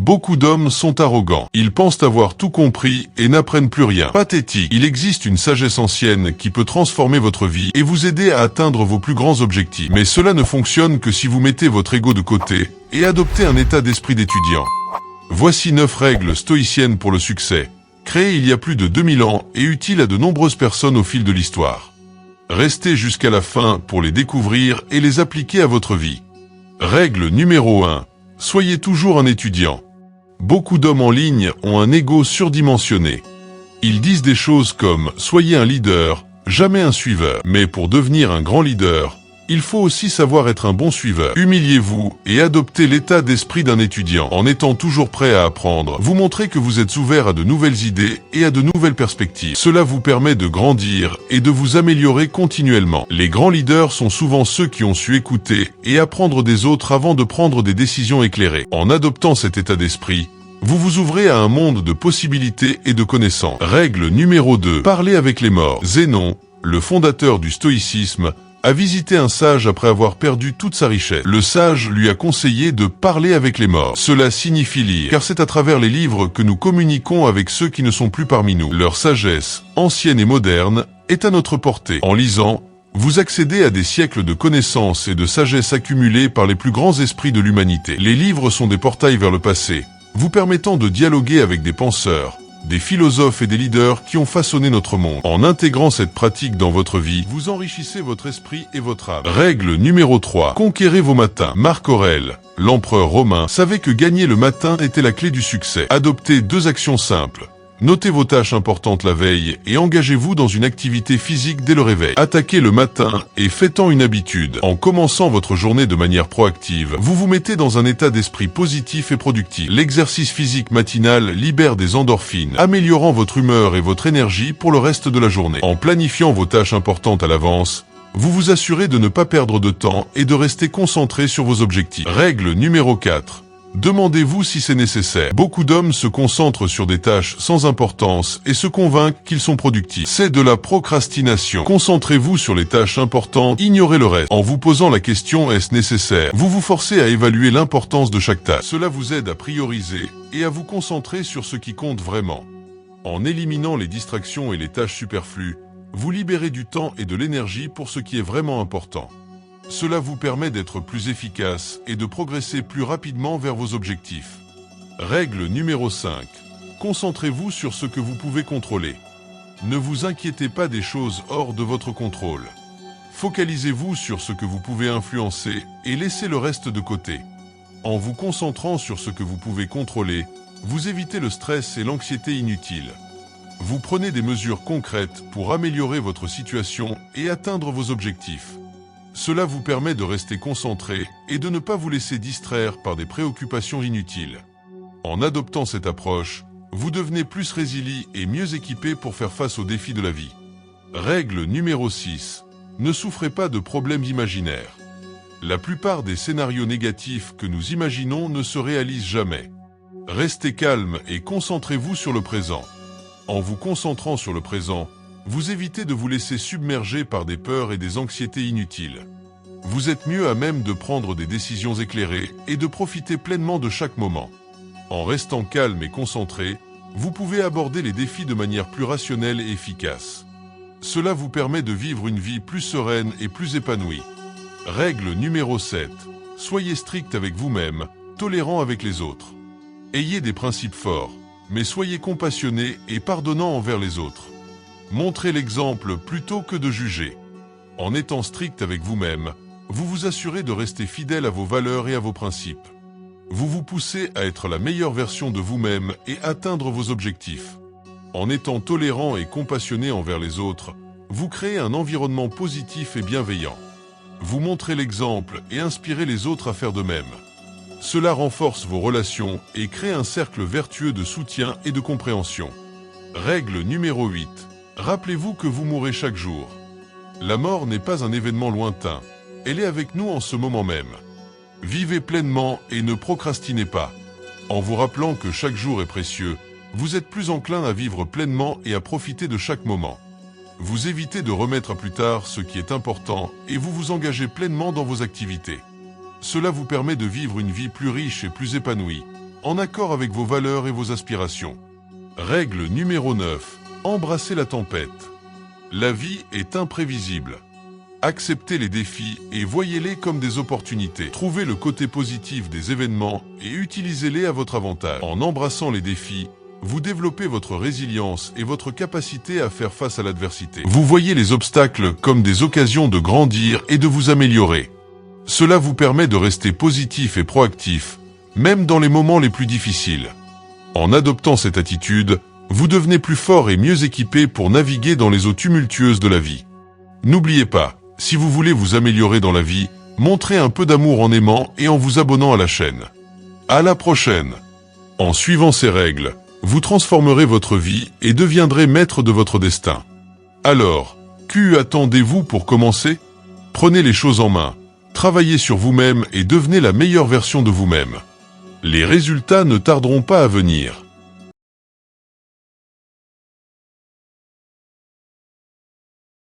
Beaucoup d'hommes sont arrogants. Ils pensent avoir tout compris et n'apprennent plus rien. Pathétique. Il existe une sagesse ancienne qui peut transformer votre vie et vous aider à atteindre vos plus grands objectifs. Mais cela ne fonctionne que si vous mettez votre ego de côté et adoptez un état d'esprit d'étudiant. Voici 9 règles stoïciennes pour le succès, créées il y a plus de 2000 ans et utiles à de nombreuses personnes au fil de l'histoire. Restez jusqu'à la fin pour les découvrir et les appliquer à votre vie. Règle numéro 1. Soyez toujours un étudiant. Beaucoup d'hommes en ligne ont un ego surdimensionné. Ils disent des choses comme « soyez un leader, jamais un suiveur ». Mais pour devenir un grand leader, il faut aussi savoir être un bon suiveur. Humiliez-vous et adoptez l'état d'esprit d'un étudiant. En étant toujours prêt à apprendre, vous montrez que vous êtes ouvert à de nouvelles idées et à de nouvelles perspectives. Cela vous permet de grandir et de vous améliorer continuellement. Les grands leaders sont souvent ceux qui ont su écouter et apprendre des autres avant de prendre des décisions éclairées. En adoptant cet état d'esprit, vous vous ouvrez à un monde de possibilités et de connaissances. Règle numéro 2. Parlez avec les morts. Zénon, le fondateur du stoïcisme, a visité un sage après avoir perdu toute sa richesse. Le sage lui a conseillé de parler avec les morts. Cela signifie lire, car c'est à travers les livres que nous communiquons avec ceux qui ne sont plus parmi nous. Leur sagesse, ancienne et moderne, est à notre portée. En lisant, vous accédez à des siècles de connaissances et de sagesse accumulées par les plus grands esprits de l'humanité. Les livres sont des portails vers le passé, vous permettant de dialoguer avec des penseurs, des philosophes et des leaders qui ont façonné notre monde. En intégrant cette pratique dans votre vie, vous enrichissez votre esprit et votre âme. Règle numéro 3. Conquérez vos matins. Marc Aurèle, l'empereur romain, savait que gagner le matin était la clé du succès. Adoptez 2 actions simples. Notez vos tâches importantes la veille et engagez-vous dans une activité physique dès le réveil. Attaquez le matin et faites-en une habitude. En commençant votre journée de manière proactive, vous vous mettez dans un état d'esprit positif et productif. L'exercice physique matinal libère des endorphines, améliorant votre humeur et votre énergie pour le reste de la journée. En planifiant vos tâches importantes à l'avance, vous vous assurez de ne pas perdre de temps et de rester concentré sur vos objectifs. Règle numéro 4. Demandez-vous si c'est nécessaire. Beaucoup d'hommes se concentrent sur des tâches sans importance et se convainquent qu'ils sont productifs. C'est de la procrastination. Concentrez-vous sur les tâches importantes, ignorez le reste. En vous posant la question « est-ce nécessaire ?», vous vous forcez à évaluer l'importance de chaque tâche. Cela vous aide à prioriser et à vous concentrer sur ce qui compte vraiment. En éliminant les distractions et les tâches superflues, vous libérez du temps et de l'énergie pour ce qui est vraiment important. Cela vous permet d'être plus efficace et de progresser plus rapidement vers vos objectifs. Règle numéro 5. Concentrez-vous sur ce que vous pouvez contrôler. Ne vous inquiétez pas des choses hors de votre contrôle. Focalisez-vous sur ce que vous pouvez influencer et laissez le reste de côté. En vous concentrant sur ce que vous pouvez contrôler, vous évitez le stress et l'anxiété inutiles. Vous prenez des mesures concrètes pour améliorer votre situation et atteindre vos objectifs. Cela vous permet de rester concentré et de ne pas vous laisser distraire par des préoccupations inutiles. En adoptant cette approche, vous devenez plus résilient et mieux équipé pour faire face aux défis de la vie. Règle numéro 6. Ne souffrez pas de problèmes imaginaires. La plupart des scénarios négatifs que nous imaginons ne se réalisent jamais. Restez calme et concentrez-vous sur le présent. En vous concentrant sur le présent, vous évitez de vous laisser submerger par des peurs et des anxiétés inutiles. Vous êtes mieux à même de prendre des décisions éclairées et de profiter pleinement de chaque moment. En restant calme et concentré, vous pouvez aborder les défis de manière plus rationnelle et efficace. Cela vous permet de vivre une vie plus sereine et plus épanouie. Règle numéro 7. Soyez strict avec vous-même, tolérant avec les autres. Ayez des principes forts, mais soyez compassionné et pardonnant envers les autres. Montrez l'exemple plutôt que de juger. En étant strict avec vous-même, vous vous assurez de rester fidèle à vos valeurs et à vos principes. Vous vous poussez à être la meilleure version de vous-même et atteindre vos objectifs. En étant tolérant et compassionné envers les autres, vous créez un environnement positif et bienveillant. Vous montrez l'exemple et inspirez les autres à faire de même. Cela renforce vos relations et crée un cercle vertueux de soutien et de compréhension. Règle numéro 8. Rappelez-vous que vous mourrez chaque jour. La mort n'est pas un événement lointain, elle est avec nous en ce moment même. Vivez pleinement et ne procrastinez pas. En vous rappelant que chaque jour est précieux, vous êtes plus enclin à vivre pleinement et à profiter de chaque moment. Vous évitez de remettre à plus tard ce qui est important et vous vous engagez pleinement dans vos activités. Cela vous permet de vivre une vie plus riche et plus épanouie, en accord avec vos valeurs et vos aspirations. Règle numéro 9. Embrassez la tempête. La vie est imprévisible. Acceptez les défis et voyez-les comme des opportunités. Trouvez le côté positif des événements et utilisez-les à votre avantage. En embrassant les défis, vous développez votre résilience et votre capacité à faire face à l'adversité. Vous voyez les obstacles comme des occasions de grandir et de vous améliorer. Cela vous permet de rester positif et proactif, même dans les moments les plus difficiles. En adoptant cette attitude, vous devenez plus fort et mieux équipé pour naviguer dans les eaux tumultueuses de la vie. N'oubliez pas, si vous voulez vous améliorer dans la vie, montrez un peu d'amour en aimant et en vous abonnant à la chaîne. À la prochaine! En suivant ces règles, vous transformerez votre vie et deviendrez maître de votre destin. Alors, qu'attendez-vous pour commencer? Prenez les choses en main, travaillez sur vous-même et devenez la meilleure version de vous-même. Les résultats ne tarderont pas à venir.